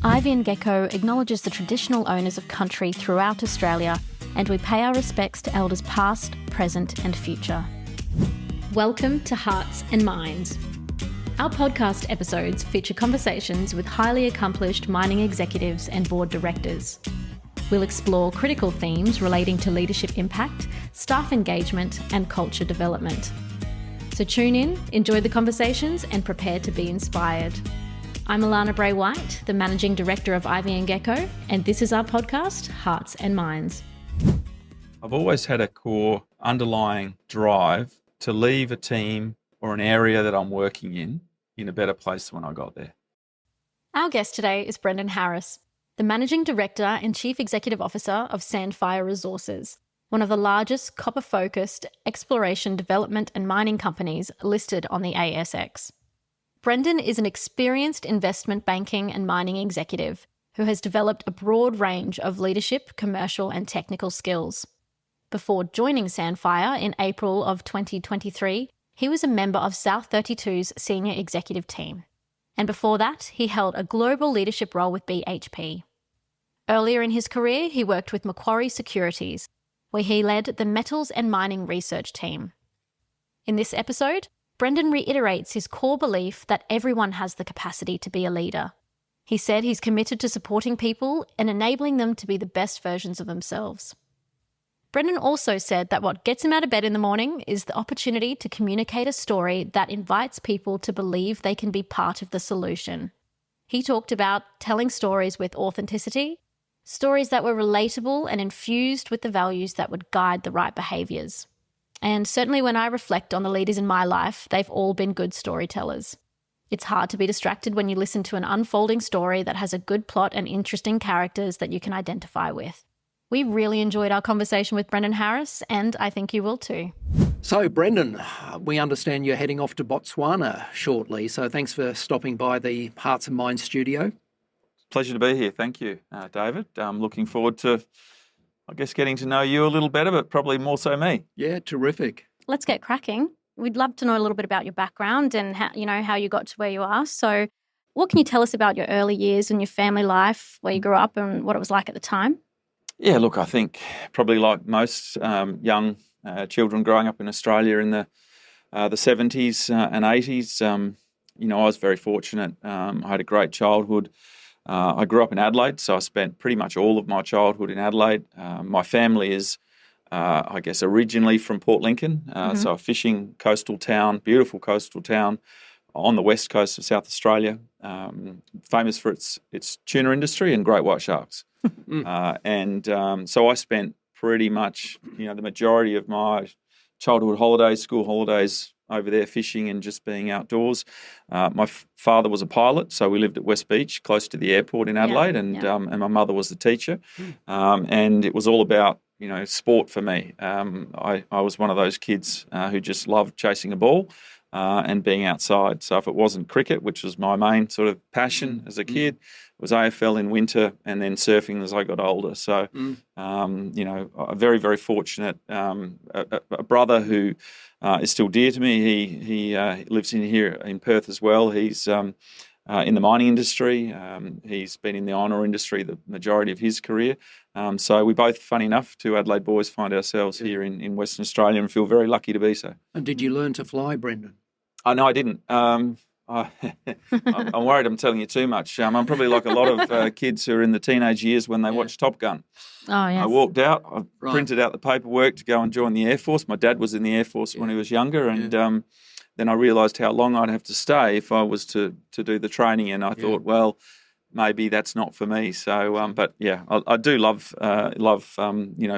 Ivy and Gecko acknowledges the traditional owners of country throughout Australia, and we pay our respects to elders past, present and future. Welcome to Hearts and Minds. Our podcast episodes feature conversations with highly accomplished mining executives and board directors. We'll explore critical themes relating to leadership impact, staff engagement and culture development. So tune in, enjoy the conversations and prepare to be inspired. I'm Alana Bray-White, the Managing Director of Ivy and Gecko, and this is our podcast, Hearts and Minds. I've always had a core underlying drive to leave a team or an area that I'm working in a better place than when I got there. Our guest today is Brendan Harris, the Managing Director and Chief Executive Officer of Sandfire Resources, one of the largest copper-focused exploration, development and mining companies listed on the ASX. Brendan is an experienced investment banking and mining executive who has developed a broad range of leadership, commercial and technical skills. Before joining Sandfire in April of 2023, he was a member of South32's senior executive team. And before that, he held a global leadership role with BHP. Earlier in his career, he worked with Macquarie Securities, where he led the metals and mining research team. In this episode, Brendan reiterates his core belief that everyone has the capacity to be a leader. He said he's committed to supporting people and enabling them to be the best versions of themselves. Brendan also said that what gets him out of bed in the morning is the opportunity to communicate a story that invites people to believe they can be part of the solution. He talked about telling stories with authenticity, stories that were relatable and infused with the values that would guide the right behaviours. And certainly when I reflect on the leaders in my life, they've all been good storytellers. It's hard to be distracted when you listen to an unfolding story that has a good plot and interesting characters that you can identify with. We really enjoyed our conversation with Brendan Harris, and I think you will too. So, Brendan, we understand you're heading off to Botswana shortly, so thanks for stopping by the Hearts and Minds studio. Pleasure to be here. Thank you, David. I'm looking forward to, getting to know you a little better, but probably more so me. Yeah, terrific. Let's get cracking. We'd love to know a little bit about your background and how you got to where you are. So what can you tell us about your early years and your family life, where you grew up and what it was like at the time? Yeah, look, I think probably like most young children growing up in Australia in the 70s and 80s, I was very fortunate. I had a great childhood. I grew up in Adelaide, so I spent pretty much all of my childhood in Adelaide. My family is, originally from Port Lincoln, so a fishing coastal town, beautiful coastal town on the west coast of South Australia, famous for its tuna industry and great white sharks. So I spent pretty much, the majority of my childhood holidays, school holidays, over there fishing and just being outdoors. My father was a pilot, so we lived at West Beach, close to the airport in Adelaide, and my mother was the teacher. And it was all about, sport for me. I was one of those kids who just loved chasing a ball and being outside. So if it wasn't cricket, which was my main sort of passion as a kid, it was AFL in winter and then surfing as I got older. So, very, very fortunate. A brother who is still dear to me. He lives here in Perth as well. He's in the mining industry. He's been in the iron ore industry the majority of his career. So we both, funny enough, two Adelaide boys, find ourselves here in Western Australia and feel very lucky to be so. And did you learn to fly, Brendan? Oh, no, I didn't. I'm worried I'm telling you too much. I'm probably like a lot of kids who are in the teenage years when they watch Top Gun. Oh, yes. I walked out, I printed out the paperwork to go and join the Air Force. My dad was in the Air Force when he was younger, and then I realised how long I'd have to stay if I was to do the training, and I thought, well, maybe that's not for me. So, but yeah, I do love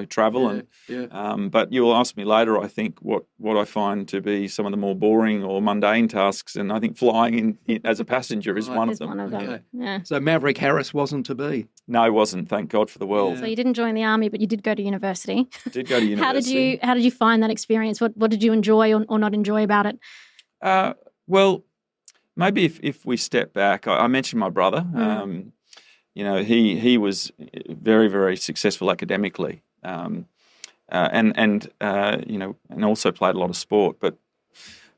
travel, but you'll ask me later, I think, what I find to be some of the more boring or mundane tasks, and I think flying in as a passenger is one of them. Okay. Yeah. So Maverick Harris wasn't to be? No, it wasn't. Thank God for the world. So you didn't join the army, but you did go to university. Did go to university. How did you find that experience? What did you enjoy or not enjoy about it? Well, maybe if we step back, I mentioned my brother. He was very, very successful academically, and also played a lot of sport. But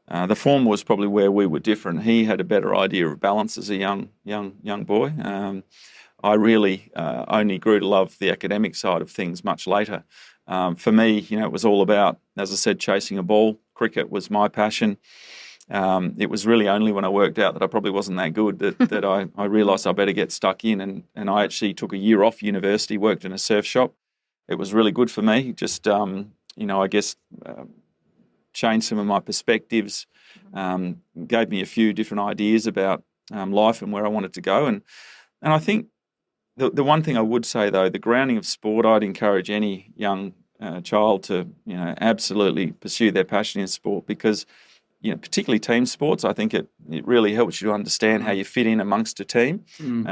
The form was probably where we were different. He had a better idea of balance as a young boy. I really only grew to love the academic side of things much later. For me, it was all about, as I said, chasing a ball. Cricket was my passion. It was really only when I worked out that I probably wasn't that good that I realised I better get stuck in. And I actually took a year off university, worked in a surf shop. It was really good for me. Just, I guess, changed some of my perspectives, gave me a few different ideas about life and where I wanted to go. And I think the one thing I would say, though, the grounding of sport, I'd encourage any young child to, absolutely pursue their passion in sport because, particularly team sports, I think it really helps you to understand how you fit in amongst a team,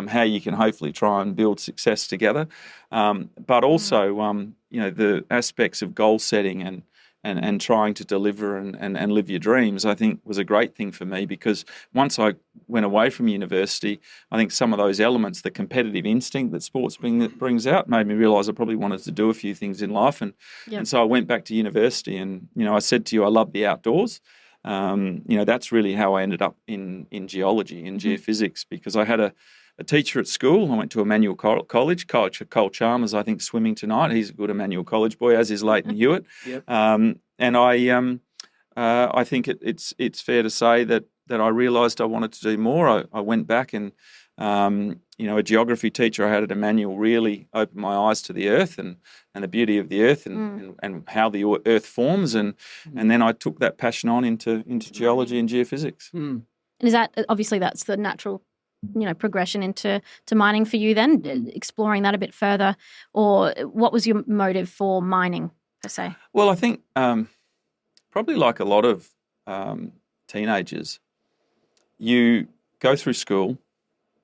how you can hopefully try and build success together. But also, the aspects of goal setting and trying to deliver and live your dreams, I think was a great thing for me because once I went away from university, I think some of those elements, the competitive instinct that sports brings out, made me realise I probably wanted to do a few things in life. And so I went back to university and, I said to you, I love the outdoors. That's really how I ended up in geology, in geophysics, because I had a teacher at school. I went to Emmanuel College. Cole Chalmers, I think, swimming tonight. He's a good Emmanuel College boy, as is Leighton Hewitt. Yep. And I think it's fair to say that I realised I wanted to do more. I went back and a geography teacher I had at Emmanuel really opened my eyes to the earth and the beauty of the earth and how the earth forms. And then I took that passion on into geology and geophysics. And is that, obviously that's the natural progression into mining for you then, exploring that a bit further? Or what was your motive for mining, per se? Well, I think probably like a lot of teenagers, you go through school,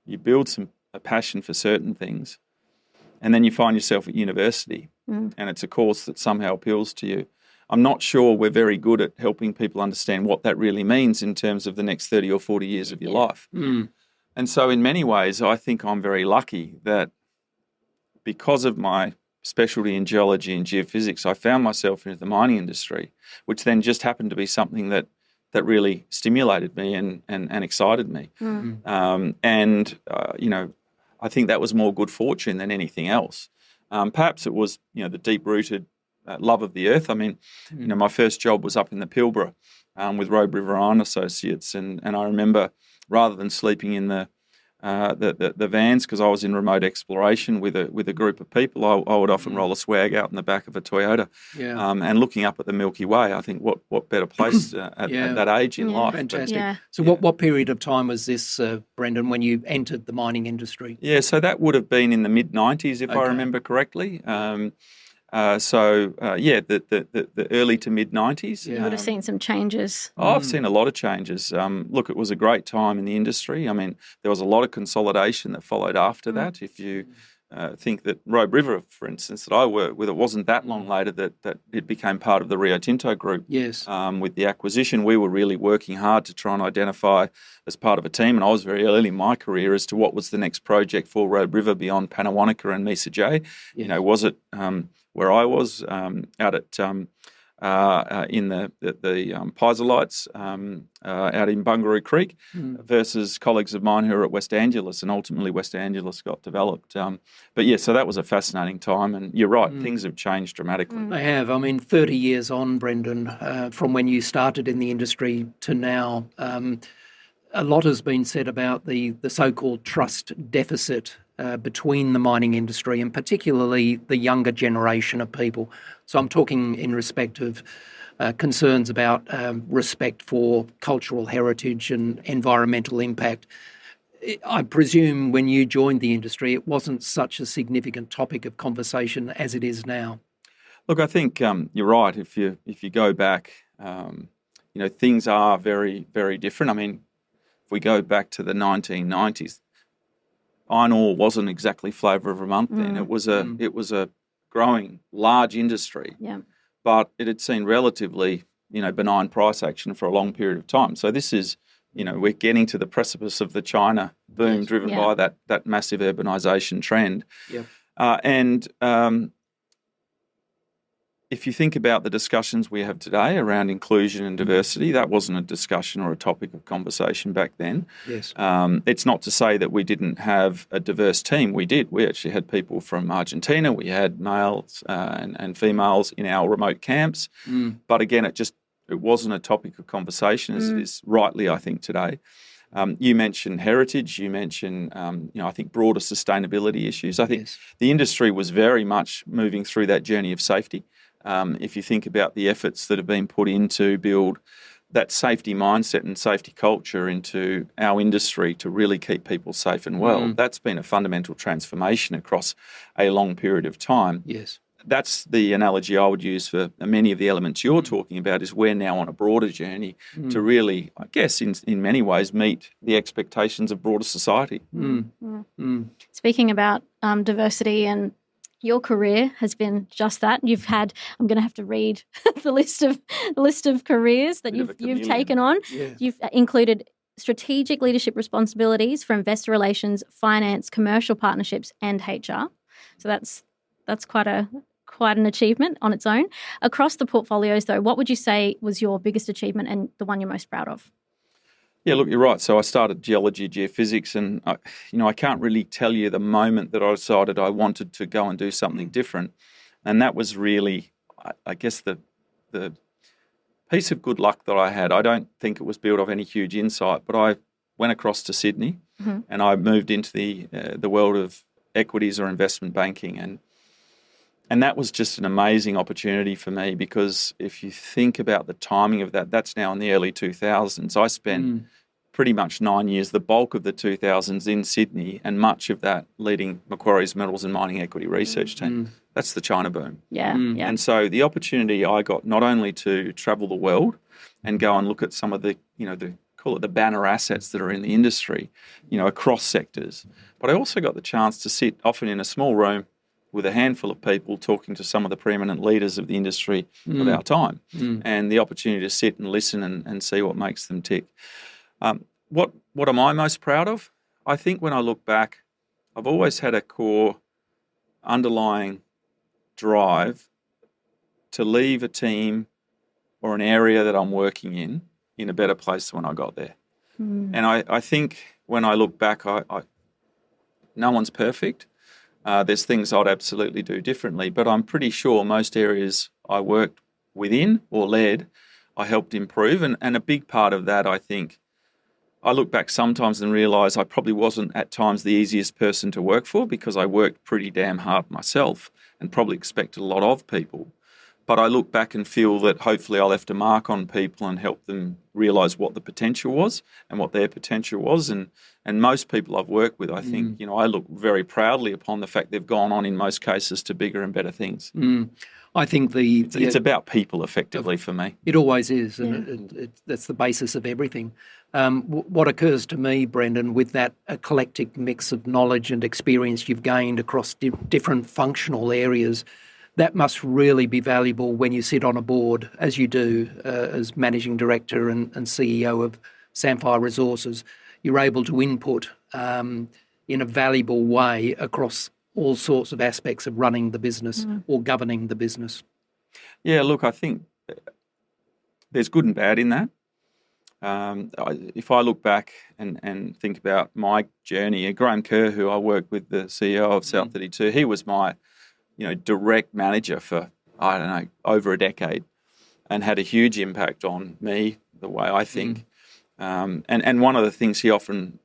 you build a passion for certain things, and then you find yourself at university and it's a course that somehow appeals to you. I'm not sure we're very good at helping people understand what that really means in terms of the next 30 or 40 years of your life. And so in many ways, I think I'm very lucky that because of my specialty in geology and geophysics, I found myself into the mining industry, which then just happened to be something that really stimulated me and excited me. I think that was more good fortune than anything else. Perhaps it was, the deep-rooted love of the earth. I mean, my first job was up in the Pilbara with Robe River Iron Associates, and I remember rather than sleeping in the vans because I was in remote exploration with a group of people, I would often roll a swag out in the back of a Toyota. And looking up at the Milky Way, I think what better place at that age in life. Fantastic. So what period of time was this, Brendan, when you entered the mining industry? Yeah, so that would have been in the mid-90s if I remember correctly. The early to mid-90s. You would have seen some changes. I've seen a lot of changes. Look, it was a great time in the industry. I mean, there was a lot of consolidation that followed after that. If you think that Robe River, for instance, that I worked with, it wasn't that long later that it became part of the Rio Tinto group. Yes. With the acquisition, we were really working hard to try and identify as part of a team, and I was very early in my career as to what was the next project for Robe River beyond Panawanika and Mesa J. Yes. Was it where I was out at in the Pisolites out in Bungaroo Creek versus colleagues of mine who are at West Angeles, and ultimately West Angeles got developed. So that was a fascinating time, and you're right, things have changed dramatically. They have. I mean, 30 years on, Brendan, from when you started in the industry to now, a lot has been said about the so-called trust deficit between the mining industry and particularly the younger generation of people. So I'm talking in respect of concerns about respect for cultural heritage and environmental impact. I presume when you joined the industry, it wasn't such a significant topic of conversation as it is now. Look, I think you're right. If you go back, things are very, very different. I mean, if we go back to the 1990s, iron ore wasn't exactly flavour of the month then. It was a growing large industry, but it had seen relatively benign price action for a long period of time. So this is we're getting to the precipice of the China boom driven by that massive urbanisation trend. if you think about the discussions we have today around inclusion and diversity, that wasn't a discussion or a topic of conversation back then. Yes. It's not to say that we didn't have a diverse team. We did. We actually had people from Argentina. We had males and females in our remote camps. But again, it wasn't a topic of conversation as it is rightly, I think, today. You mentioned heritage. You mentioned, I think broader sustainability issues. I think the industry was very much moving through that journey of safety. If you think about the efforts that have been put in to build that safety mindset and safety culture into our industry to really keep people safe and well, that's been a fundamental transformation across a long period of time. Yes. That's the analogy I would use for many of the elements you're talking about, is we're now on a broader journey to really, I guess, in many ways, meet the expectations of broader society. Speaking about diversity, and your career has been just that. You've had, I'm going to have to read the list of careers that you've taken on. Yeah. You've included strategic leadership responsibilities for investor relations, finance, commercial partnerships, and HR. So that's quite an achievement on its own. Across the portfolios, though, what would you say was your biggest achievement and the one you're most proud of? Yeah, look, you're right. So I started geology, geophysics, and I can't really tell you the moment that I decided I wanted to go and do something different. And that was really, I guess, the piece of good luck that I had. I don't think it was built off any huge insight, but I went across to Sydney and I moved into the world of equities or investment banking, and that was just an amazing opportunity for me, because if you think about the timing of that, that's now in the early 2000s. I spent pretty much 9 years, the bulk of the 2000s in Sydney, and much of that leading Macquarie's Metals and Mining Equity Research team. That's the China boom. Yeah. And so the opportunity I got not only to travel the world and go and look at some of the call it the banner assets that are in the industry, across sectors, but I also got the chance to sit often in a small room with a handful of people talking to some of the preeminent leaders of the industry of our time, and the opportunity to sit and listen and see what makes them tick. What am I most proud of? I think when I look back, I've always had a core underlying drive to leave a team or an area that I'm working in a better place than when I got there. And I think when I look back, no one's perfect. There's things I'd absolutely do differently, but I'm pretty sure most areas I worked within or led, I helped improve. And a big part of that, I think, I look back sometimes and realise I probably wasn't at times the easiest person to work for, because I worked pretty damn hard myself and probably expected a lot of people. But I look back and feel that hopefully I left a mark on people and helped them realise what the potential was and what their potential was. And most people I've worked with, I think, I look very proudly upon the fact they've gone on in most cases to bigger and better things. I think it's about people effectively for me. It always is, and that's the basis of everything. What occurs to me, Brendan, with that eclectic mix of knowledge and experience you've gained across different functional areas, that must really be valuable when you sit on a board, as you do as Managing Director and CEO of Sandfire Resources. You're able to input in a valuable way across all sorts of aspects of running the business or governing the business. Yeah, look, I think there's good and bad in that. If I look back and think about my journey, Graham Kerr, who I worked with, the CEO of South 32, he was my direct manager for, over a decade, and had a huge impact on me, the way I think. And one of the things he often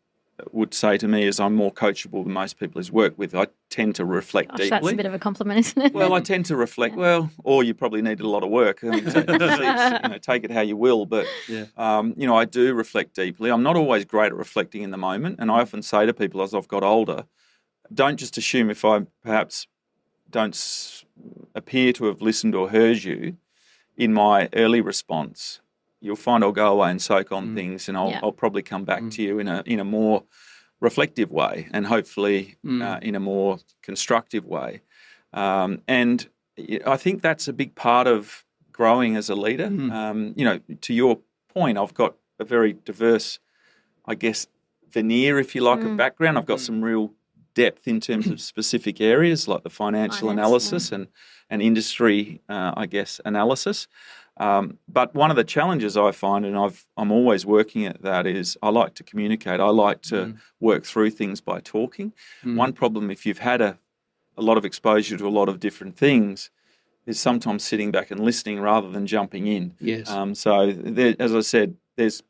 would say to me is, I'm more coachable than most people he's worked with. I tend to reflect deeply. That's a bit of a compliment, isn't it? Well, I tend to reflect, or you probably needed a lot of work. Take it how you will. But, I do reflect deeply. I'm not always great at reflecting in the moment. And I often say to people as I've got older, don't just assume if I perhaps don't appear to have listened or heard you in my early response. You'll find I'll go away and soak on things, and I'll probably come back to you in a more reflective way, and hopefully in a more constructive way. And I think that's a big part of growing as a leader. To your point, I've got a very diverse, I guess, veneer, if you like, of background. I've got some real depth in terms of specific areas like the financial analysis and industry, I guess, analysis. But one of the challenges I find, and I'm always working at that, is I like to communicate. I like to work through things by talking. One problem, if you've had a lot of exposure to a lot of different things, is sometimes sitting back and listening rather than jumping in. Yes. So there, as I said, there's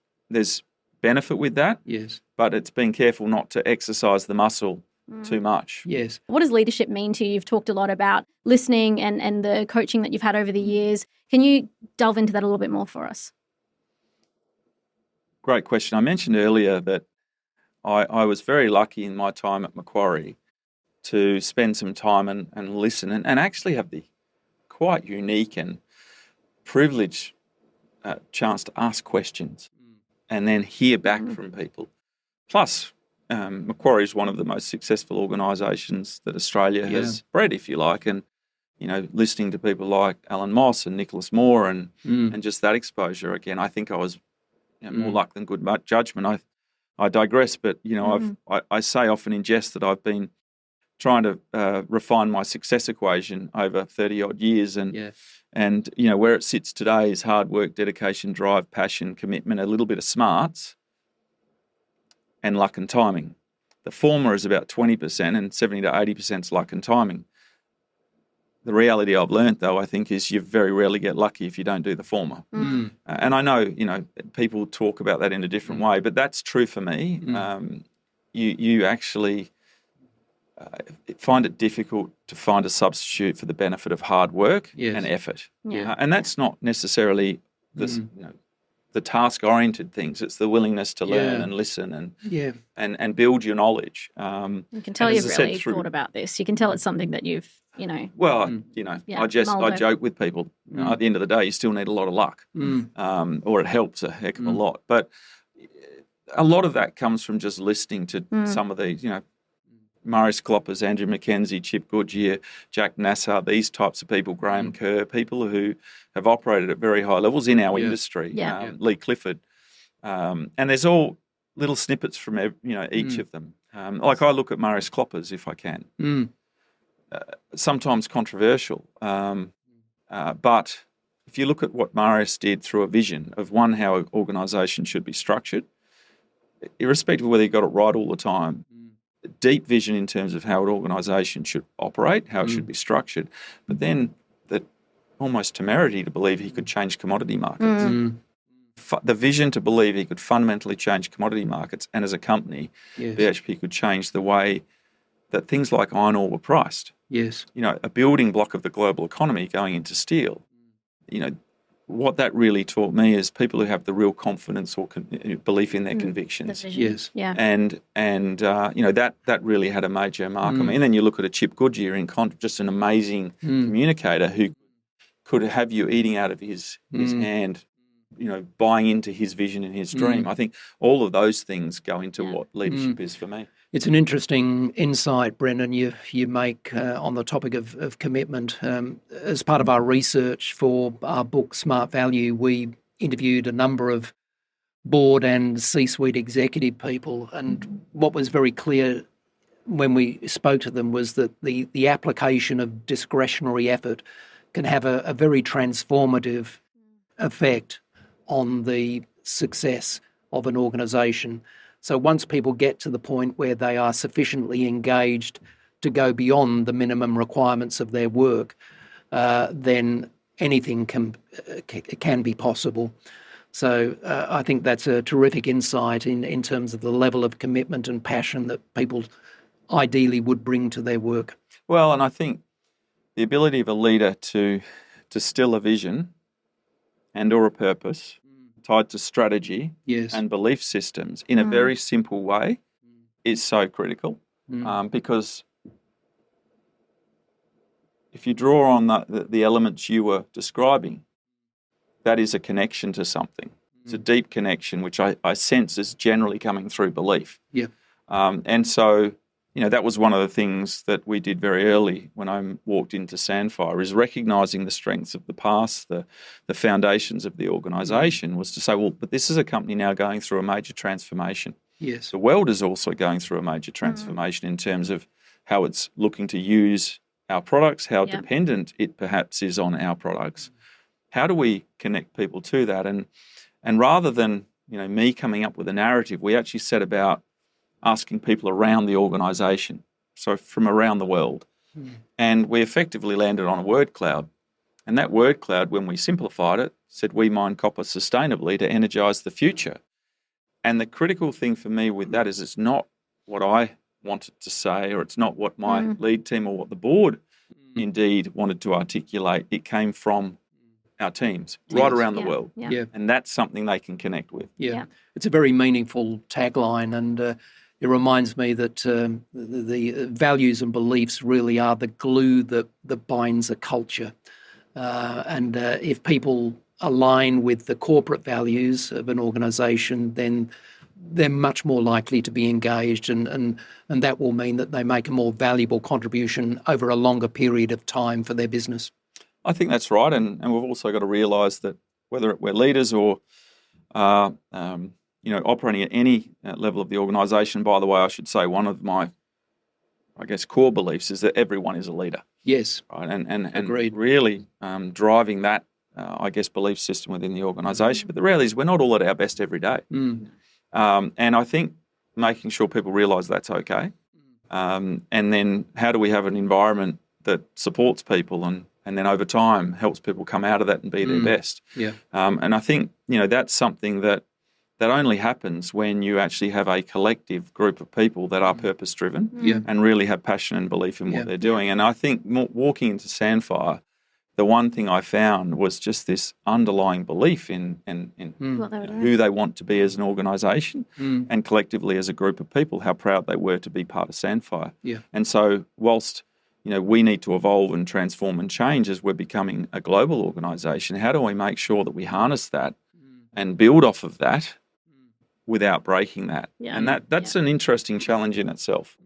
benefit with that. Yes. But it's being careful not to exercise the muscle too much. Yes. What does leadership mean to you? You've talked a lot about listening and the coaching that you've had over the years. Can you delve into that a little bit more for us? Great question. I mentioned earlier that I was very lucky in my time at Macquarie to spend some time and listen and actually have the quite unique and privileged chance to ask questions and then hear back from people. Plus, Macquarie is one of the most successful organisations that Australia has bred, if you like, and listening to people like Alan Moss and Nicholas Moore and just that exposure. Again, I think I was more luck than good judgment. I digress, but I say often in jest that I've been trying to refine my success equation over 30 odd years, and where it sits today is hard work, dedication, drive, passion, commitment, a little bit of smarts, and luck and timing. The former is about 20%, and 70 to 80% is luck and timing. The reality I've learnt, though, I think, is you very rarely get lucky if you don't do the former. And I know, people talk about that in a different way, but that's true for me. You actually find it difficult to find a substitute for the benefit of hard work and effort. And that's not necessarily the task-oriented things. It's the willingness to learn and listen and build your knowledge. You can tell you've really thought about this. You can tell it's something that you've, Well, I joke with people. At the end of the day, you still need a lot of luck, or it helps a heck of a lot. But a lot of that comes from just listening to some of these, Maurice Kloppers, Andrew Mackenzie, Chip Goodyear, Jack Nassar, these types of people, Graham Kerr, people who have operated at very high levels in our industry, Lee Clifford. And there's all little snippets from each of them. Like I look at Maurice Kloppers, if I can. Sometimes controversial, but if you look at what Maurice did through a vision of how an organisation should be structured, irrespective of whether he got it right all the time, deep vision in terms of how an organisation should operate, how it should be structured, but then the almost temerity to believe he could change commodity markets. The vision to believe he could fundamentally change commodity markets, and as a company, BHP could change the way that things like iron ore were priced. Yes. A building block of the global economy going into steel. What that really taught me is people who have the real confidence or belief in their convictions. Yes. Yeah. And that really had a major mark on me. And then you look at a Chip Goodyear just an amazing communicator who could have you eating out of his hand, buying into his vision and his dream. I think all of those things go into what leadership is for me. It's an interesting insight, Brendan, you make on the topic of commitment. As part of our research for our book, Smart Value, we interviewed a number of board and C-suite executive people, and what was very clear when we spoke to them was that the application of discretionary effort can have a very transformative effect on the success of an organisation. So once people get to the point where they are sufficiently engaged to go beyond the minimum requirements of their work, then anything can be possible. So I think that's a terrific insight in terms of the level of commitment and passion that people ideally would bring to their work. Well, and I think the ability of a leader to distill a vision and or a purpose tied to strategy and belief systems in a very simple way is so critical, because if you draw on the elements you were describing, that is a connection to something. It's a deep connection, which I sense is generally coming through belief. And so, that was one of the things that we did very early when I walked into Sandfire, is recognising the strengths of the past, the foundations of the organisation, was to say, well, but this is a company now going through a major transformation. Yes. the world is also going through a major transformation in terms of how it's looking to use our products, how dependent it perhaps is on our products. How do we connect people to that? And rather than me coming up with a narrative, we actually set about asking people around the organisation, so from around the world. And we effectively landed on a word cloud. And that word cloud, when we simplified it, said we mine copper sustainably to energise the future. And the critical thing for me with that is it's not what I wanted to say, or it's not what my lead team or what the board indeed wanted to articulate. It came from our teams right around the world. Yeah. And that's something they can connect with. Yeah. It's a very meaningful tagline, and it reminds me that the values and beliefs really are the glue that binds a culture. And if people align with the corporate values of an organisation, then they're much more likely to be engaged, and that will mean that they make a more valuable contribution over a longer period of time for their business. I think that's right, and we've also got to realise that whether we're leaders or operating at any level of the organisation. By the way, I should say one of my, core beliefs is that everyone is a leader. Yes, right, and agreed. Really driving that belief system within the organisation. But the reality is we're not all at our best every day, and I think making sure people realise that's okay, and then how do we have an environment that supports people and then over time helps people come out of that and be their best. Yeah. And I think, that's something that only happens when you actually have a collective group of people that are purpose-driven and really have passion and belief in what they're doing. And I think walking into Sandfire, the one thing I found was just this underlying belief in who they want to be as an organisation and collectively as a group of people, how proud they were to be part of Sandfire. Yeah. And so whilst we need to evolve and transform and change as we're becoming a global organisation, how do we make sure that we harness that and build off of that without breaking that? Yeah. And that's an interesting challenge in itself.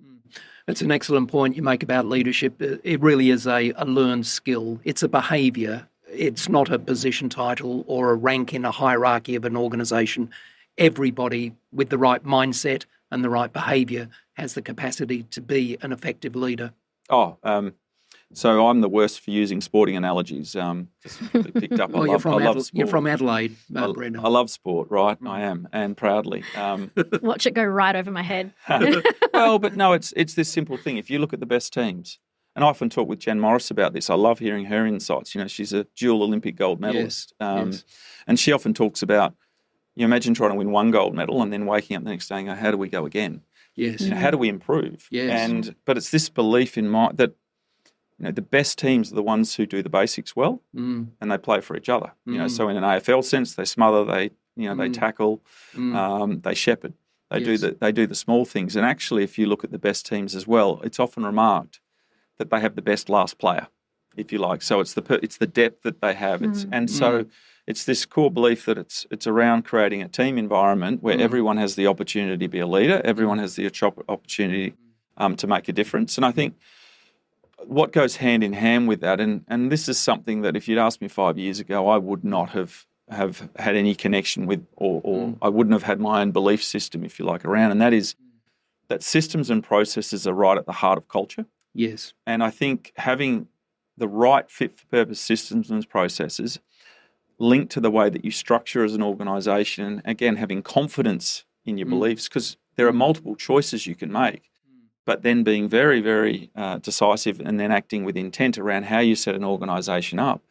It's an excellent point you make about leadership. It really is a learned skill. It's a behaviour. It's not a position title or a rank in a hierarchy of an organisation. Everybody with the right mindset and the right behaviour has the capacity to be an effective leader. So I'm the worst for using sporting analogies. Just picked up. I love sport. You're from Adelaide, Brendan. I love sport, right? I am, and proudly. Watch it go right over my head. Well, but no, it's this simple thing. If you look at the best teams, and I often talk with Jen Morris about this. I love hearing her insights. She's a dual Olympic gold medalist, Yes. And she often talks about, imagine trying to win one gold medal and then waking up the next day and go, how do we go again? Yes. How do we improve? Yes. But it's this belief in mind that the best teams are the ones who do the basics well, and they play for each other. So in an AFL sense, they smother, they tackle, they shepherd, they do the small things. And actually, if you look at the best teams as well, it's often remarked that they have the best last player, if you like. So it's the depth that they have. So it's this core belief that it's around creating a team environment where everyone has the opportunity to be a leader, everyone has the opportunity to make a difference. And I think what goes hand in hand with that, and this is something that if you'd asked me 5 years ago, I would not have had any connection with, or I wouldn't have had my own belief system, if you like, around, and that is that systems and processes are right at the heart of culture. Yes. And I think having the right fit-for-purpose systems and processes linked to the way that you structure as an organisation, again, having confidence in your beliefs, because there are multiple choices you can make, but then being very, very decisive and then acting with intent around how you set an organisation up,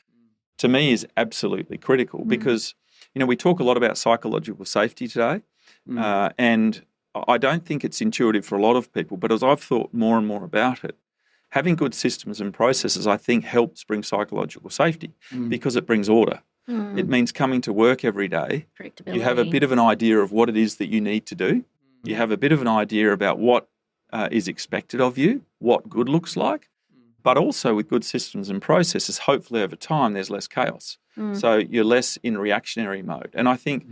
to me is absolutely critical because, we talk a lot about psychological safety today, and I don't think it's intuitive for a lot of people, but as I've thought more and more about it, having good systems and processes, I think, helps bring psychological safety because it brings order. It means coming to work every day. You have a bit of an idea of what it is that you need to do. You have a bit of an idea about what is expected of you, what good looks like, but also with good systems and processes, hopefully over time there's less chaos. So you're less in reactionary mode. And I think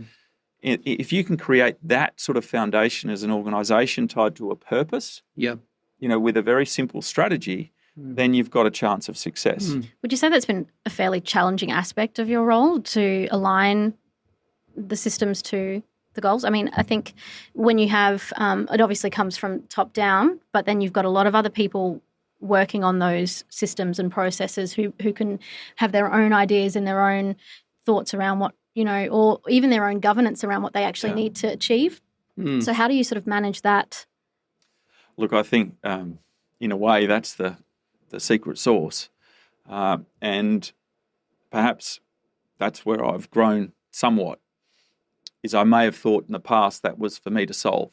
if you can create that sort of foundation as an organisation tied to a purpose, with a very simple strategy, then you've got a chance of success. Would you say that's been a fairly challenging aspect of your role, to align the systems to the goals? I mean, I think when you have, it obviously comes from top down, but then you've got a lot of other people working on those systems and processes who can have their own ideas and their own thoughts around what, or even their own governance around what they actually need to achieve. So how do you sort of manage that? Look, I think in a way that's the secret sauce. And perhaps that's where I've grown somewhat, is I may have thought in the past that was for me to solve.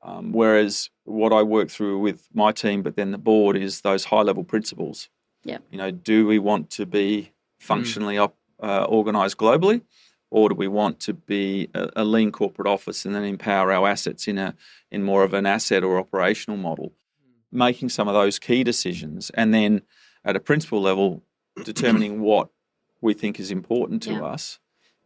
Whereas what I work through with my team, but then the board, is those high-level principles. Do we want to be functionally organised globally, or do we want to be a lean corporate office and then empower our assets in more of an asset or operational model? Making some of those key decisions, and then at a principal level, determining what we think is important to us,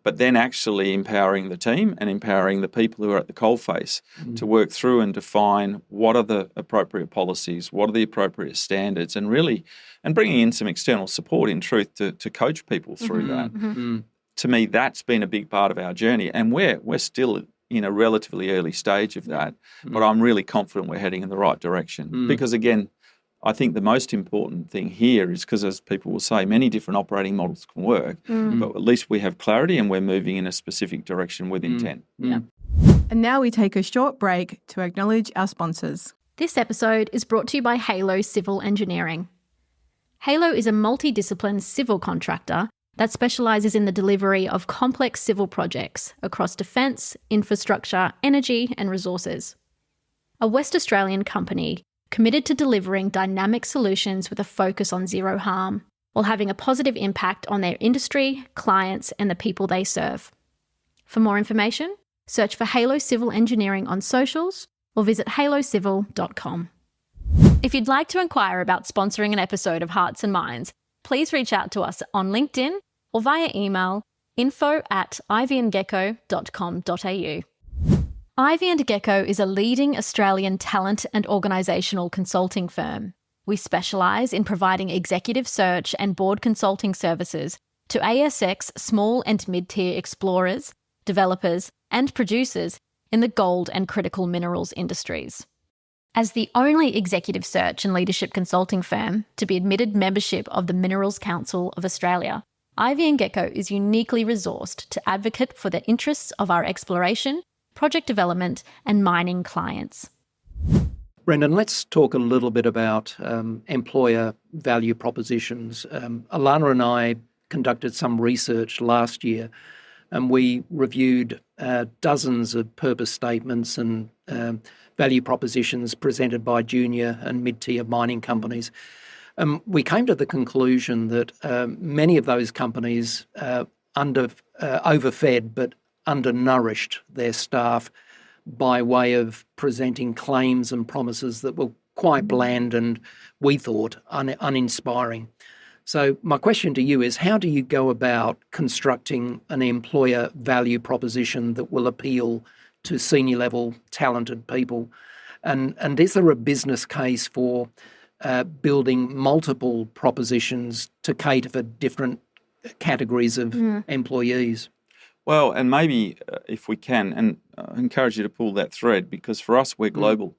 but then actually empowering the team and empowering the people who are at the coalface to work through and define what are the appropriate policies, what are the appropriate standards, and bringing in some external support, in truth, to coach people through that. To me, that's been a big part of our journey, and we're still in a relatively early stage of that, but I'm really confident we're heading in the right direction. Because again, I think the most important thing here is, because, as people will say, many different operating models can work, but at least we have clarity and we're moving in a specific direction with intent. And now we take a short break to acknowledge our sponsors. This episode is brought to you by Halo Civil Engineering. Halo is a multidiscipline civil contractor that specialises in the delivery of complex civil projects across defence, infrastructure, energy and resources. A West Australian company committed to delivering dynamic solutions with a focus on zero harm, while having a positive impact on their industry, clients and the people they serve. For more information, search for Halo Civil Engineering on socials or visit halocivil.com. If you'd like to inquire about sponsoring an episode of Hearts and Minds, please reach out to us on LinkedIn or via email info@ivyandgecko.com.au. Ivy and Gecko is a leading Australian talent and organisational consulting firm. We specialise in providing executive search and board consulting services to ASX small and mid-tier explorers, developers and producers in the gold and critical minerals industries. As the only executive search and leadership consulting firm to be admitted membership of the Minerals Council of Australia, Ivy and Gecko is uniquely resourced to advocate for the interests of our exploration, project development and mining clients. Brendan, let's talk a little bit about employer value propositions. Alana and I conducted some research last year, and we reviewed dozens of purpose statements and value propositions presented by junior and mid-tier mining companies. We came to the conclusion that many of those companies overfed but undernourished their staff by way of presenting claims and promises that were quite bland and, we thought, uninspiring. So my question to you is, how do you go about constructing an employer value proposition that will appeal to senior level talented people? And is there a business case for building multiple propositions to cater for different categories of employees? Well, and maybe if we can, and I encourage you to pull that thread, because for us, we're global.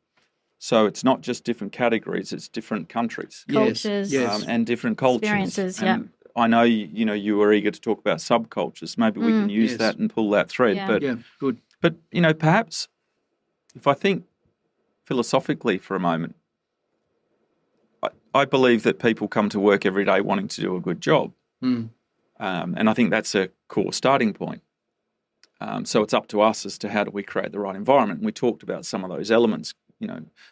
So it's not just different categories, it's different countries. Cultures. And different cultures. Experiences, and I know, you were eager to talk about subcultures. Maybe we can use that and pull that thread. Yeah. Good. But, perhaps if I think philosophically for a moment, I believe that people come to work every day wanting to do a good job. And I think that's a core starting point. So it's up to us as to how do we create the right environment. And we talked about some of those elements.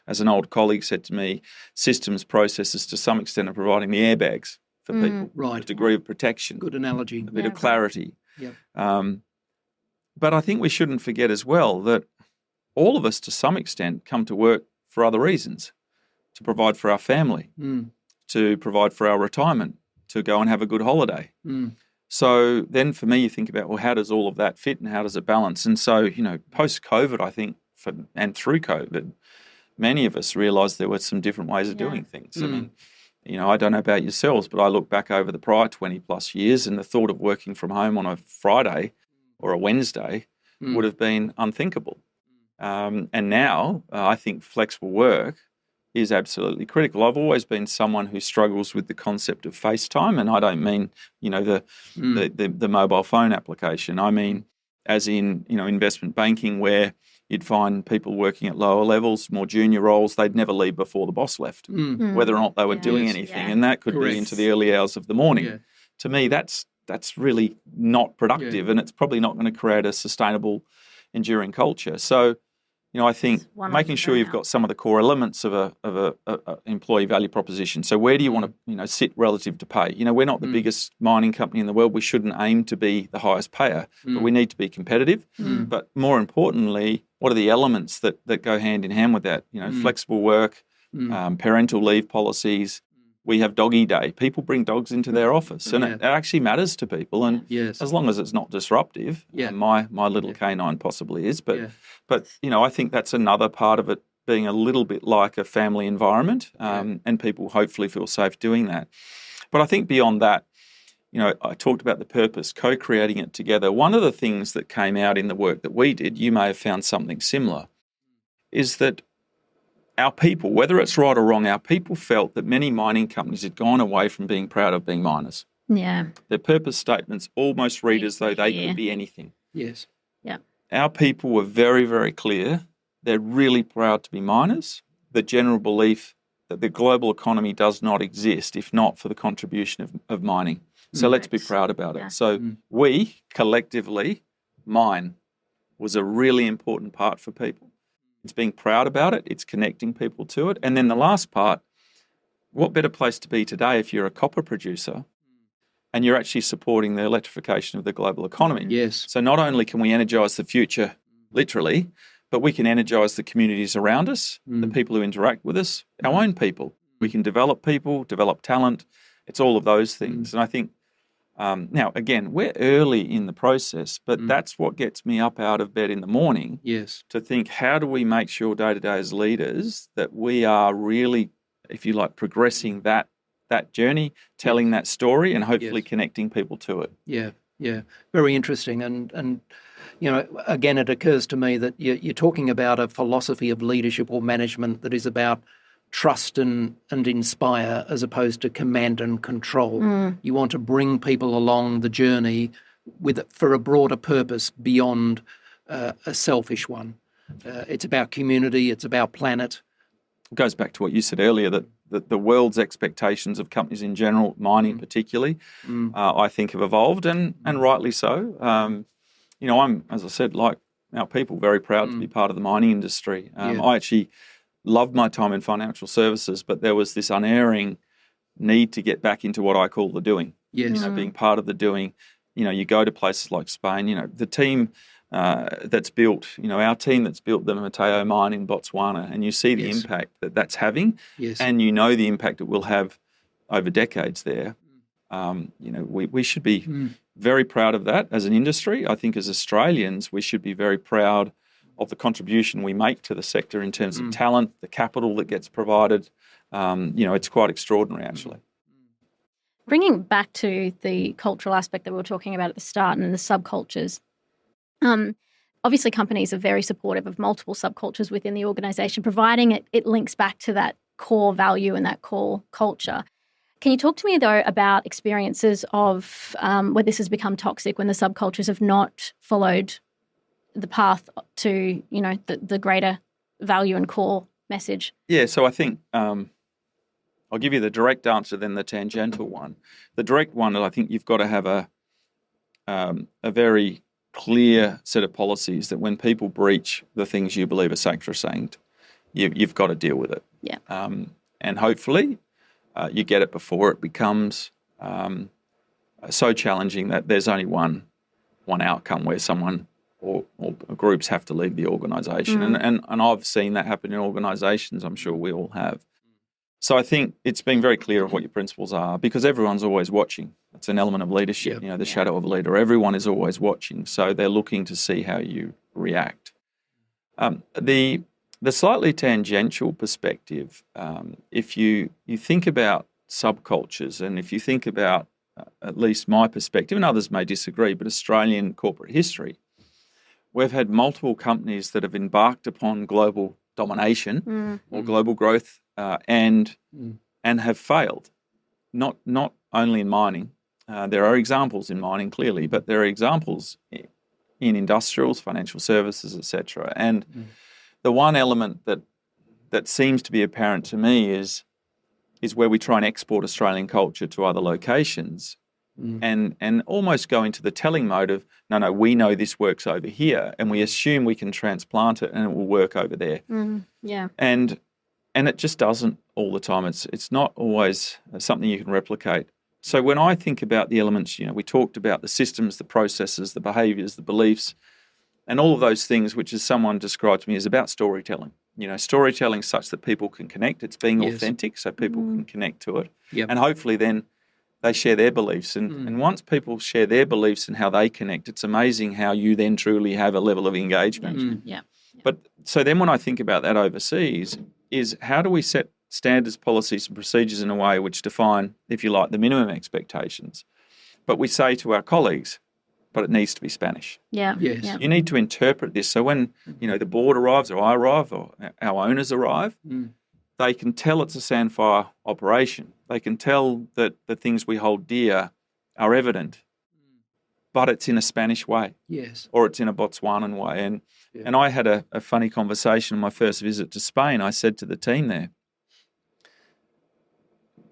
As an old colleague said to me, systems, processes to some extent are providing the airbags for people. Right. A degree of protection. Good analogy. A bit of clarity. Yeah. But I think we shouldn't forget as well that all of us to some extent come to work for other reasons. To provide for our family, to provide for our retirement, to go and have a good holiday. So then for me, you think about, well, how does all of that fit and how does it balance? And so, post-COVID, I think, and through COVID, many of us realised there were some different ways of doing things. I mean, I don't know about yourselves, but I look back over the prior 20 plus years and the thought of working from home on a Friday or a Wednesday would have been unthinkable. And now I think flexible work is absolutely critical. I've always been someone who struggles with the concept of FaceTime, and I don't mean, the mobile phone application. I mean, as in, investment banking, where you'd find people working at lower levels, more junior roles, they'd never leave before the boss left, whether or not they were doing anything. And that could be into the early hours of the morning. Yeah. To me, that's really not productive, and it's probably not going to create a sustainable, enduring culture. So, I think making sure you've got some of the core elements of a employee value proposition. So where do you want to, sit relative to pay? We're not the biggest mining company in the world. We shouldn't aim to be the highest payer, but we need to be competitive. But more importantly, what are the elements that go hand in hand with that? Flexible work, parental leave policies. We have doggy day. People bring dogs into their office, and it actually matters to people. And as long as it's not disruptive, my little canine possibly is. But I think that's another part of it being a little bit like a family environment, and people hopefully feel safe doing that. But I think beyond that, I talked about the purpose, co-creating it together. One of the things that came out in the work that we did, you may have found something similar, is that our people, whether it's right or wrong, our people felt that many mining companies had gone away from being proud of being miners. Yeah. Their purpose statements almost read as though they could be anything. Yes. Yeah. Our people were very, very clear. They're really proud to be miners. The general belief that the global economy does not exist if not for the contribution of mining. So let's be proud about it. So we collectively mine was a really important part for people. It's being proud about it. It's connecting people to it. And then the last part, what better place to be today if you're a copper producer and you're actually supporting the electrification of the global economy? Yes. So not only can we energise the future, literally, but we can energise the communities around us, the people who interact with us, our own people. We can develop people, develop talent. It's all of those things. And I think, now, again, we're early in the process, but that's what gets me up out of bed in the morning. Yes. To think, how do we make sure day to day as leaders that we are really, if you like, progressing that journey, telling that story, and hopefully connecting people to it. Yeah. Very interesting. And again, it occurs to me that you're talking about a philosophy of leadership or management that is about trust and inspire as opposed to command and control. You want to bring people along the journey for a broader purpose beyond a selfish one. It's about community, it's about planet. It goes back to what you said earlier, that the world's expectations of companies in general, mining particularly, I think have evolved, and rightly so. I'm, as I said, like our people, very proud to be part of the mining industry. I actually loved my time in financial services, but there was this unerring need to get back into what I call the doing. Yes. Being part of the doing. You go to places like Spain, the team that's built, our team that's built the Mateo mine in Botswana, and you see the impact that's having, and the impact it will have over decades there. We should be very proud of that as an industry. I think as Australians, we should be very proud of the contribution we make to the sector in terms of talent, the capital that gets provided. It's quite extraordinary, actually. Bringing back to the cultural aspect that we were talking about at the start and the subcultures, obviously companies are very supportive of multiple subcultures within the organisation, providing it links back to that core value and that core culture. Can you talk to me, though, about experiences of where this has become toxic, when the subcultures have not followed the path to, the greater value and core message? Yeah, so I think I'll give you the direct answer, then the tangential one. The direct one, I think you've got to have a very clear set of policies that when people breach the things you believe are sacrosanct, you've got to deal with it. Yeah. And hopefully you get it before it becomes so challenging that there's only one outcome where someone or groups have to leave the organisation. And I've seen that happen in organisations. I'm sure we all have. So I think it's being very clear of what your principles are, because everyone's always watching. It's an element of leadership, the shadow of a leader. Everyone is always watching, so they're looking to see how you react. The slightly tangential perspective, if you think about subcultures, and if you think about, at least my perspective, and others may disagree, but Australian corporate history, we've had multiple companies that have embarked upon global domination or global growth and have failed. Not only in mining. There are examples in mining, clearly, but there are examples in industrials, financial services, etc. And the one element that seems to be apparent to me is where we try and export Australian culture to other locations and almost go into the telling mode of, no, we know this works over here, and we assume we can transplant it and it will work over there. Yeah. And it just doesn't all the time. It's not always something you can replicate. So when I think about the elements, we talked about the systems, the processes, the behaviours, the beliefs, and all of those things, which as someone described to me is about storytelling. Storytelling such that people can connect. It's being authentic so people can connect to it. Yep. And hopefully then they share their beliefs. And once people share their beliefs and how they connect, it's amazing how you then truly have a level of engagement. Yeah. But so then when I think about that overseas is how do we set standards, policies and procedures in a way which define, if you like, the minimum expectations. But we say to our colleagues, but it needs to be Spanish. Yeah. Yes. Yeah. You need to interpret this. So when, the board arrives or I arrive or our owners arrive, they can tell it's a Sandfire operation. They can tell that the things we hold dear are evident, but it's in a Spanish way. Yes. Or it's in a Botswanan way. And I had a funny conversation on my first visit to Spain. I said to the team there,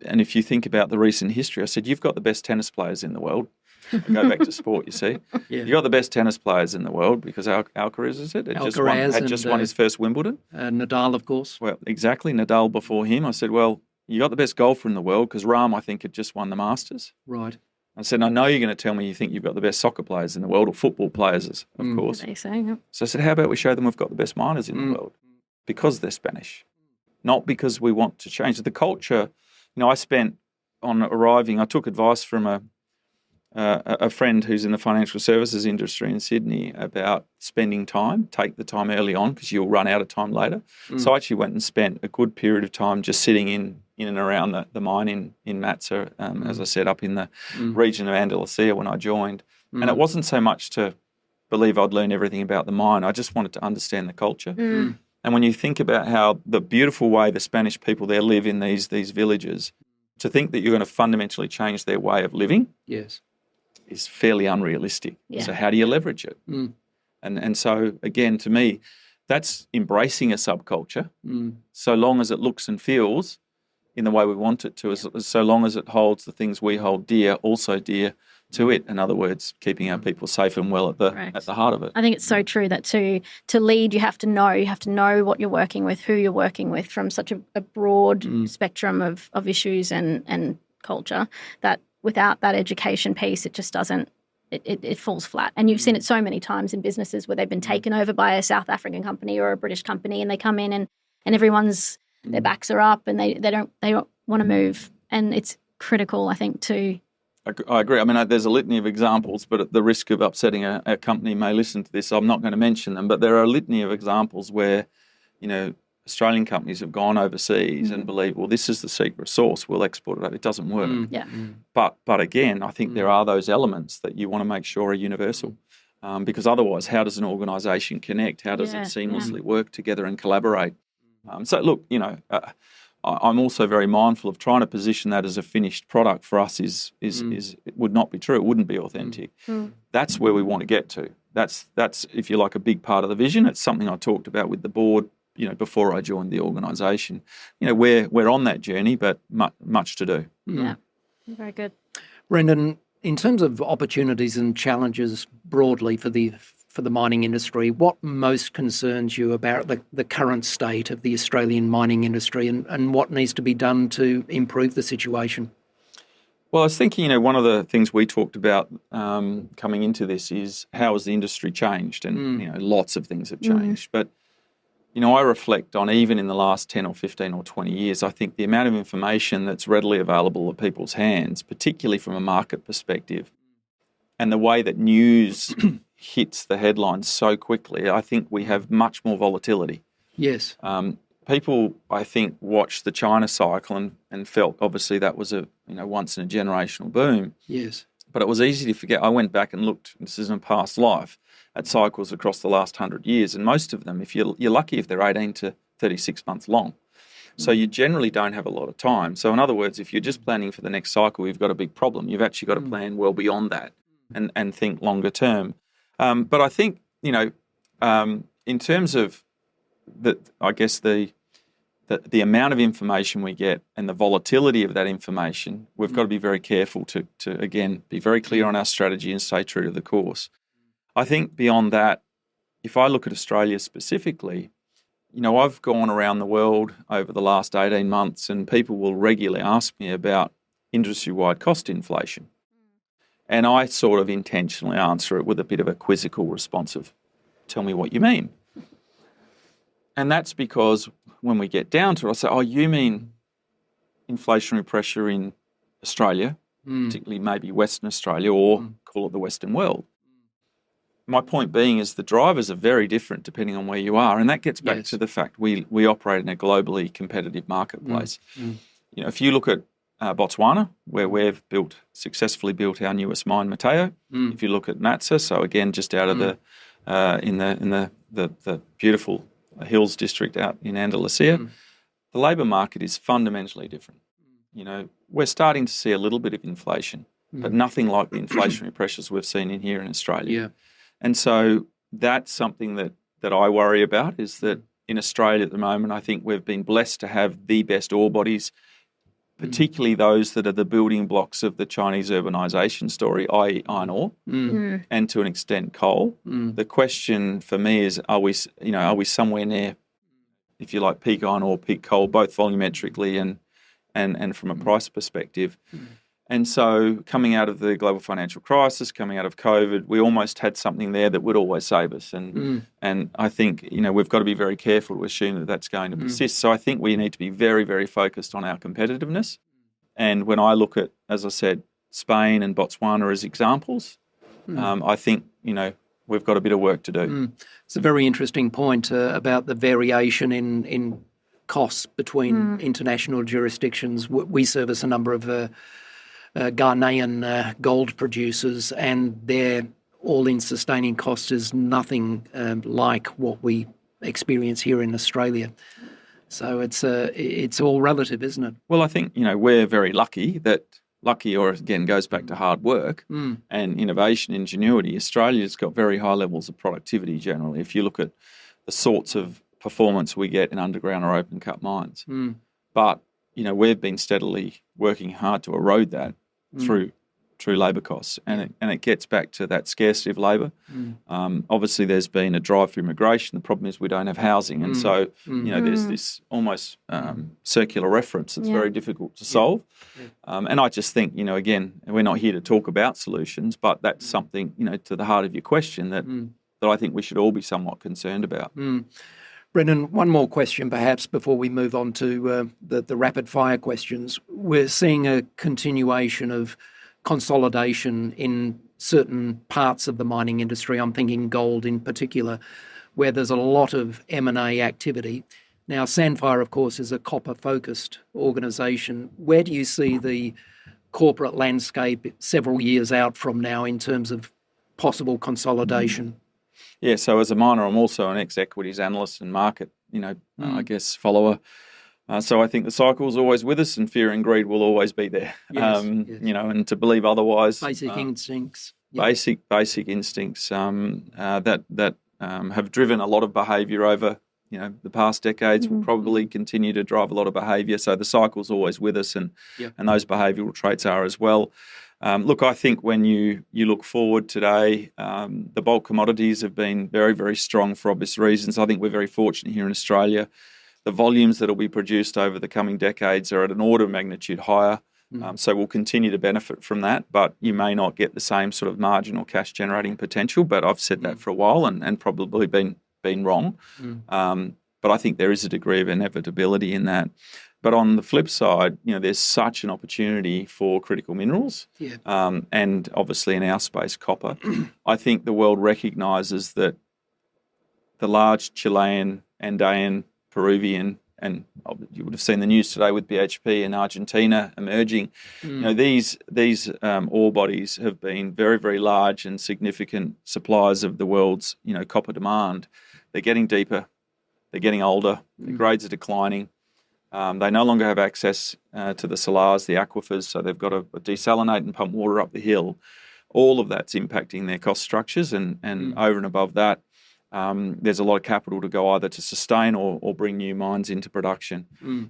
and if you think about the recent history, I said, you've got the best tennis players in the world. I go back to sport, you see. Yeah. You've got the best tennis players in the world because Alcaraz, is it? Had just won his first Wimbledon. Nadal, of course. Well, exactly. Nadal before him. I said, well, you got the best golfer in the world because Rahm, I think, had just won the Masters. Right. I said, I know you're going to tell me you think you've got the best soccer players in the world or football players, of course. They say, yeah. So I said, how about we show them we've got the best miners in the world because they're Spanish, not because we want to change the culture. I spent on arriving, I took advice from a friend who's in the financial services industry in Sydney about spending time, take the time early on because you'll run out of time later. So I actually went and spent a good period of time just sitting in and around the mine in Matza, as I said, up in the region of Andalusia when I joined. And it wasn't so much to believe I'd learn everything about the mine. I just wanted to understand the culture. And when you think about how the beautiful way the Spanish people there live in these villages, to think that you're going to fundamentally change their way of living is fairly unrealistic. Yeah. So how do you leverage it? And so, again, to me, that's embracing a subculture so long as it looks and feels in the way we want it to, so long as it holds the things we hold dear, also dear to it. In other words, keeping our people safe and well at the heart of it. I think it's so true that to lead, you have to know what you're working with, who you're working with from such a broad spectrum of issues and culture, that without that education piece, it just doesn't, it falls flat. And you've seen it so many times in businesses where they've been taken over by a South African company or a British company, and they come in and everyone's, their backs are up and they don't want to move. And it's critical, I think, to... I agree. I mean, there's a litany of examples, but at the risk of upsetting a company may listen to this, I'm not going to mention them, but there are a litany of examples where, Australian companies have gone overseas and believe, well, this is the secret sauce, we'll export it. It doesn't work. But again, I think there are those elements that you want to make sure are universal. Because otherwise, how does an organisation connect? How does it seamlessly work together and collaborate? So look, I'm also very mindful of trying to position that as a finished product for us is it would not be true. It wouldn't be authentic. That's where we want to get to. That's if you like a big part of the vision. It's something I talked about with the board, before I joined the organisation. We're on that journey, but much to do. Yeah, very good. Brendan, in terms of opportunities and challenges broadly for the mining industry, what most concerns you about the current state of the Australian mining industry and what needs to be done to improve the situation? Well, I was thinking, one of the things we talked about coming into this is how has the industry changed? And, lots of things have changed. But, I reflect on even in the last 10 or 15 or 20 years, I think the amount of information that's readily available at people's hands, particularly from a market perspective, and the way that news hits the headlines so quickly, I think we have much more volatility. Yes. People, I think, watched the China cycle and felt obviously that was a once in a generational boom. Yes. But it was easy to forget. I went back and looked, this is in a past life, at cycles across the last 100 years, and most of them, if you're lucky, if they're 18 to 36 months long. So you generally don't have a lot of time. So in other words, if you're just planning for the next cycle, you've got a big problem. You've actually got to plan well beyond that and think longer term. But I think, in terms of the amount of information we get and the volatility of that information, we've got to be very careful to again, be very clear on our strategy and stay true to the course. I think beyond that, if I look at Australia specifically, I've gone around the world over the last 18 months and people will regularly ask me about industry-wide cost inflation. And I sort of intentionally answer it with a bit of a quizzical response of, tell me what you mean. And that's because when we get down to it, I say, oh, you mean inflationary pressure in Australia, particularly maybe Western Australia, or call it the Western world. My point being is the drivers are very different depending on where you are, and that gets back to the fact we operate in a globally competitive marketplace. If you look at Botswana, where we've successfully built our newest mine, Mateo. If you look at Matsa, so again just out of the beautiful Hills district out in Andalusia, the labour market is fundamentally different. We're starting to see a little bit of inflation, but nothing like the inflationary pressures we've seen in here in Australia. Yeah. And so that's something that I worry about, is that in Australia at the moment, I think we've been blessed to have the best ore bodies, particularly those that are the building blocks of the Chinese urbanisation story, i.e. iron ore, and to an extent coal. The question for me is, are we somewhere near, if you like, peak iron ore, peak coal, both volumetrically and from a price perspective? And so coming out of the global financial crisis, coming out of COVID, we almost had something there that would always save us. And I think, we've got to be very careful to assume that that's going to persist. So I think we need to be very, very focused on our competitiveness. And when I look at, as I said, Spain and Botswana as examples, I think, we've got a bit of work to do. It's a very interesting point about the variation in costs between international jurisdictions. We service a number of Ghanaian gold producers, and their all-in sustaining cost is nothing like what we experience here in Australia. So it's all relative, isn't it? Well, I think, we're very lucky, or again, goes back to hard work and innovation, ingenuity. Australia's got very high levels of productivity generally, if you look at the sorts of performance we get in underground or open cut mines. But, we've been steadily working hard to erode that through labour costs, and it gets back to that scarcity of labour. Obviously, there's been a drive for immigration. The problem is we don't have housing, and so there's this almost circular reference that's very difficult to solve. And I just think, again, we're not here to talk about solutions, but that's something, to the heart of your question that I think we should all be somewhat concerned about. Brendan, one more question perhaps before we move on to the rapid fire questions. We're seeing a continuation of consolidation in certain parts of the mining industry. I'm thinking gold in particular, where there's a lot of M&A activity. Now, Sandfire, of course, is a copper-focused organisation. Where do you see the corporate landscape several years out from now in terms of possible consolidation? Yeah, so as a miner, I'm also an ex-equities analyst and market, I guess, follower. So I think the cycle's always with us, and fear and greed will always be there. Yes. And to believe otherwise, Basic instincts. Basic instincts that have driven a lot of behaviour over the past decades, will probably continue to drive a lot of behaviour. So the cycle's always with us, and those behavioural traits are as well. Look, I think when you look forward today, the bulk commodities have been very, very strong for obvious reasons. I think we're very fortunate here in Australia. The volumes that will be produced over the coming decades are at an order of magnitude higher. So we'll continue to benefit from that, but you may not get the same sort of margin or cash generating potential. But I've said that for a while and probably been wrong. But I think there is a degree of inevitability in that. But on the flip side, there's such an opportunity for critical minerals, and obviously in our space, copper. I think the world recognises that the large Chilean, Andean, Peruvian and you would have seen the news today with BHP in Argentina emerging. These ore bodies have been very, very large and significant suppliers of the world's copper demand. They're getting deeper, they're getting older, the grades are declining. They no longer have access to the salars, the aquifers, so they've got to desalinate and pump water up the hill. All of that's impacting their cost structures, and over and above that, there's a lot of capital to go either to sustain or bring new mines into production.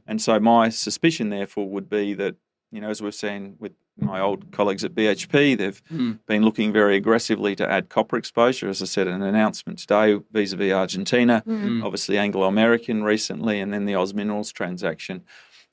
And so my suspicion, therefore, would be that, as we've seen with my old colleagues at BHP, they've been looking very aggressively to add copper exposure. As I said, an announcement today vis-a-vis Argentina, obviously Anglo-American recently, and then the Oz Minerals transaction.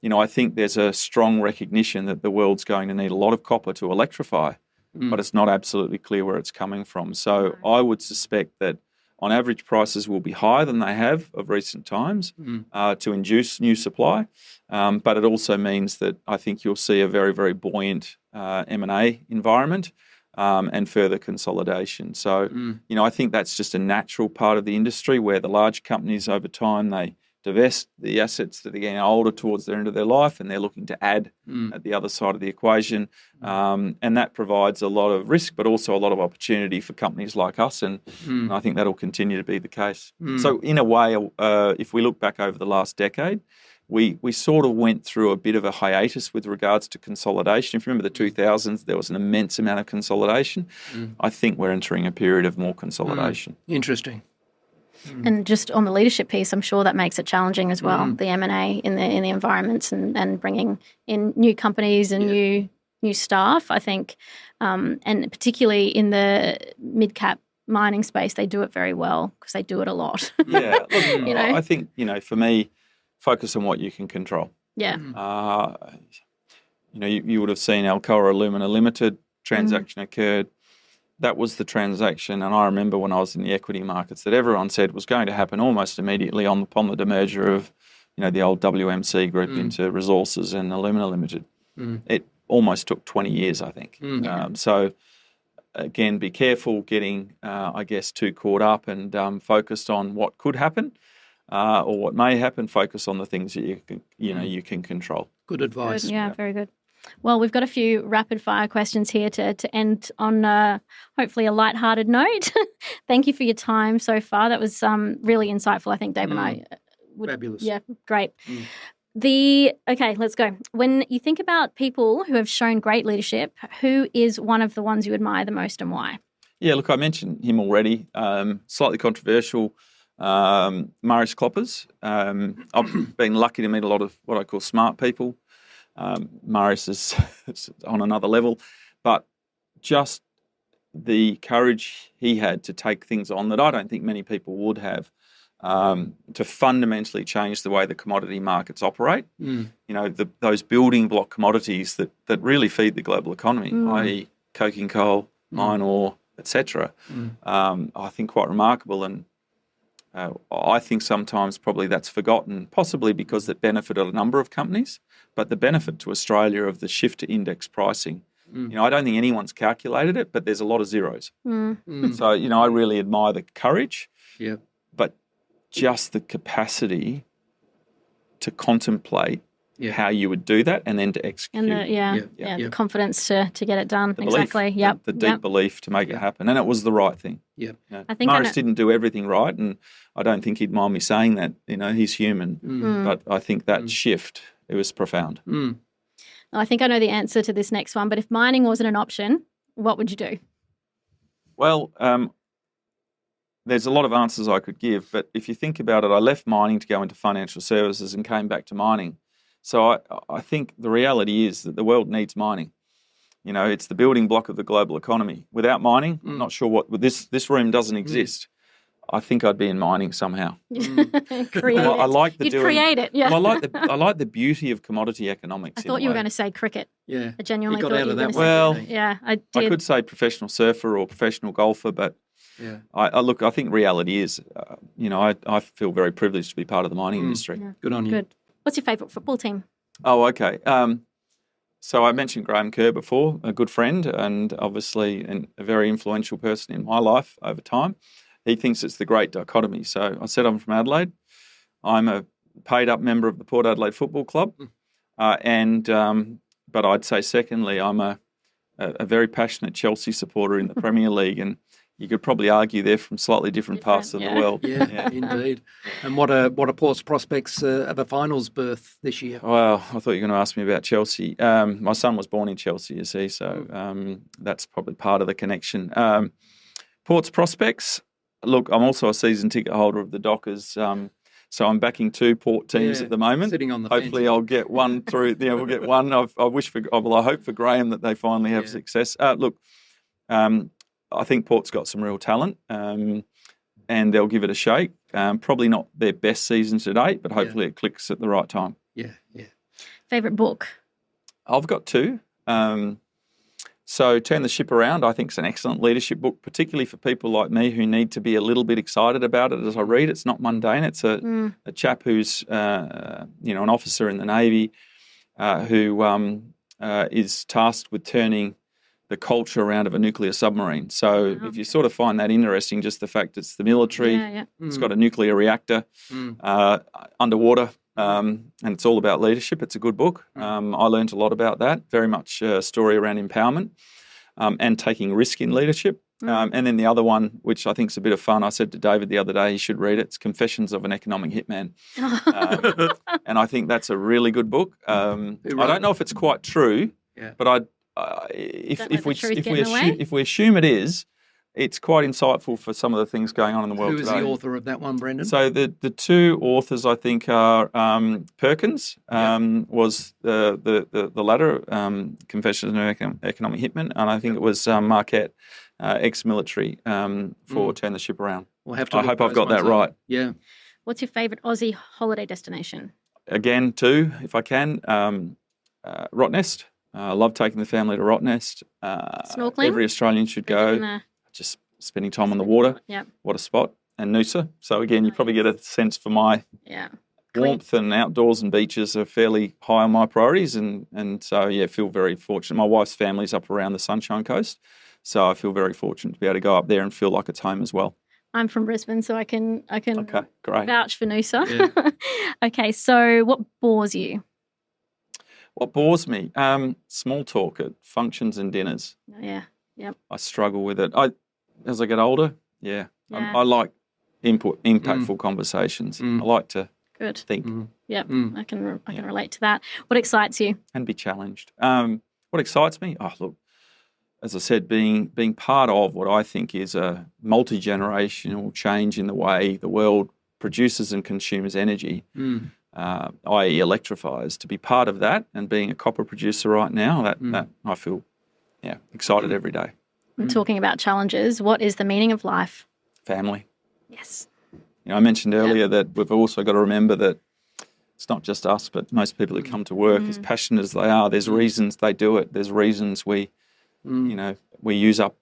I think there's a strong recognition that the world's going to need a lot of copper to electrify, but it's not absolutely clear where it's coming from. So I would suspect that on average prices will be higher than they have of recent times to induce new supply. But it also means that I think you'll see a very, very buoyant M&A environment and further consolidation. So, I think that's just a natural part of the industry where the large companies over time, they divest the assets that are getting older towards the end of their life, and they're looking to add at the other side of the equation. And that provides a lot of risk, but also a lot of opportunity for companies like us. And I think that'll continue to be the case. So in a way, if we look back over the last decade, we sort of went through a bit of a hiatus with regards to consolidation. If you remember the 2000s, there was an immense amount of consolidation. I think we're entering a period of more consolidation. Interesting. And just on the leadership piece, I'm sure that makes it challenging as well, the M&A in the environments and bringing in new companies and new staff, I think, and particularly in the mid-cap mining space, they do it very well because they do it a lot. Yeah, look, I think, for me, focus on what you can control. Yeah. You would have seen Alcoa Alumina Limited transaction occurred. That was the transaction, and I remember when I was in the equity markets that everyone said was going to happen almost immediately upon the demerger of, the old WMC group into Resources and Alumina Limited. It almost took 20 years, I think. So, again, be careful getting, too caught up and focused on what could happen or what may happen. Focus on the things that you can control. Good advice. Good. Yeah, very good. Well, we've got a few rapid-fire questions here to end on hopefully a lighthearted note. Thank you for your time so far. That was really insightful, I think, Dave and I. Fabulous. Yeah, great. Okay, let's go. When you think about people who have shown great leadership, who is one of the ones you admire the most and why? Yeah, look, I mentioned him already. Slightly controversial, Maurice Kloppers. I've been lucky to meet a lot of what I call smart people. Maurice is on another level, but just the courage he had to take things on that I don't think many people would have, to fundamentally change the way the commodity markets operate. Those building block commodities that really feed the global economy, i.e. coking coal, iron ore, etc. I think quite remarkable, and I think sometimes probably that's forgotten, possibly because it benefited a number of companies, but the benefit to Australia of the shift to index pricing, I don't think anyone's calculated it, but there's a lot of zeros. So, I really admire the courage, but just the capacity to contemplate how you would do that and then to execute. And the confidence to get it done. The exactly. Belief, the deep belief to make it happen. And it was the right thing. I think Maurice didn't do everything right, and I don't think he'd mind me saying that. He's human. But I think that shift, it was profound. I think I know the answer to this next one, but if mining wasn't an option, what would you do? Well, there's a lot of answers I could give, but if you think about it, I left mining to go into financial services and came back to mining. So I think the reality is that the world needs mining. It's the building block of the global economy. Without mining, I'm not sure this room doesn't exist. I think I'd be in mining somehow. I like the You'd create it, yeah. Well, I like the beauty of commodity economics. I thought you were going to say cricket. Yeah, I genuinely thought you were going to say cricket. Yeah, I did. I could say professional surfer or professional golfer, but I think reality is, I feel very privileged to be part of the mining industry. Yeah. Good on you. Good. What's your favourite football team? Oh, okay. So I mentioned Graham Kerr before, a good friend and obviously a very influential person in my life over time. He thinks it's the great dichotomy. So I said I'm from Adelaide. I'm a paid-up member of the Port Adelaide Football Club. But I'd say secondly, I'm a very passionate Chelsea supporter in the Premier League, and you could probably argue they're from slightly different parts of the world. Yeah, indeed. And what are Port's prospects of a finals berth this year? Well, I thought you were going to ask me about Chelsea. My son was born in Chelsea, you see, so that's probably part of the connection. Port's prospects, look, I'm also a season ticket holder of the Dockers, so I'm backing 2 Port teams at the moment. Sitting on the Hopefully fence. I'll get one through. We'll get one. I hope for Graham that they finally have success. Look, I think Port's got some real talent, and they'll give it a shake. Probably not their best season to date, but hopefully it clicks at the right time. Yeah. Favourite book? I've got 2. So Turn the Ship Around, I think, is an excellent leadership book, particularly for people like me who need to be a little bit excited about it as I read. It's not mundane. It's a chap who's, an officer in the Navy who is tasked with turning the culture around of a nuclear submarine. So if you sort of find that interesting, just the fact it's the military, it's got a nuclear reactor underwater, and it's all about leadership. It's a good book. I learned a lot about that, very much a story around empowerment and taking risk in leadership. And then the other one, which I think is a bit of fun, I said to David the other day he should read it. It's Confessions of an Economic Hitman. And I think that's a really good book. I don't know if it's quite true, but if we assume it is, it's quite insightful for some of the things going on in the world today. Who is the author of that one, Brendan? So the 2 authors, I think, are Perkins was the latter, Confessions of an Economic Hitman, and I think it was Marquette, ex-military, for Turn the Ship Around. I hope I've got that right. Yeah. What's your favourite Aussie holiday destination? Again, 2, if I can, Rottnest. I love taking the family to Rottnest. Snorkeling? Every Australian should go. Just spending time on the water. Yep. What a spot. And Noosa. So again, you probably get a sense for my warmth and outdoors and beaches are fairly high on my priorities. And so, feel very fortunate. My wife's family's up around the Sunshine Coast. So I feel very fortunate to be able to go up there and feel like it's home as well. I'm from Brisbane, so I can great. vouch for Noosa. Yeah. Okay, so what bores you? What bores me? Small talk at functions and dinners. Yeah. Yep. I struggle with it. As I get older, I like impactful conversations. I like to think. Yep, I can relate to that. What excites you? And be challenged. What excites me? Oh, look, as I said, being part of what I think is a multi-generational change in the way the world produces and consumes energy, i.e. electrifies, to be part of that and being a copper producer right now, that I feel excited every day. We're talking about challenges. What is the meaning of life? Family. Yes. I mentioned earlier that we've also got to remember that it's not just us, but most people who come to work, as passionate as they are, there's reasons they do it. There's reasons we use up,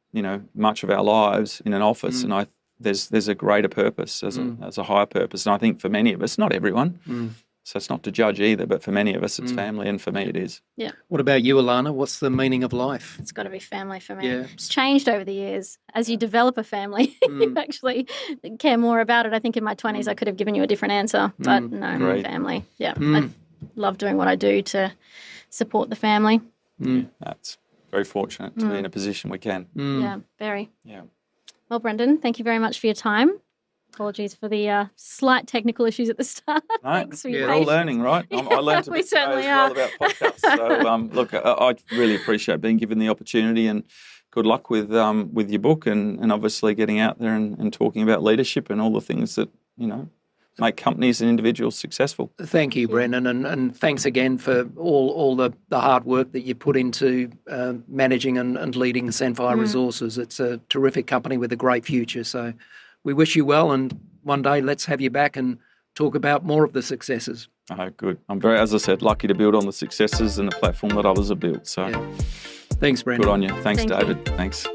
much of our lives in an office, and there's a greater purpose, as a higher purpose. And I think for many of us, not everyone, so it's not to judge either, but for many of us, it's family, and for me, it is. Yeah. What about you, Alana? What's the meaning of life? It's got to be family for me. Yeah. It's changed over the years. As you develop a family, you actually care more about it. I think in my 20s, I could have given you a different answer, but no, Great. Family. Yeah. I love doing what I do to support the family. That's very fortunate to be in a position we can. Yeah, very. Yeah. Well, Brendan, thank you very much for your time. Apologies for the slight technical issues at the start. No, Thanks for your we're all patience. learning, right? I learned a We bit today certainly as well are. about podcasts. So, look, I really appreciate being given the opportunity, and good luck with your book and obviously getting out there and talking about leadership and all the things that, make companies and individuals successful. Thank you, Brendan, and thanks again for all the hard work that you put into managing and leading Sandfire Resources. It's a terrific company with a great future. So we wish you well, and one day let's have you back and talk about more of the successes. Oh, good. I'm very, as I said, lucky to build on the successes and the platform that others have built. So Thanks, Brendan. good on you. Thanks, Thank David. you. Thanks.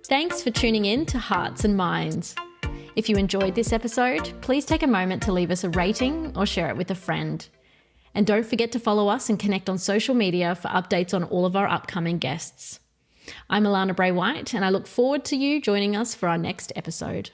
Thanks for tuning in to Hearts and Minds. If you enjoyed this episode, please take a moment to leave us a rating or share it with a friend. And don't forget to follow us and connect on social media for updates on all of our upcoming guests. I'm Alana Bray-White, and I look forward to you joining us for our next episode.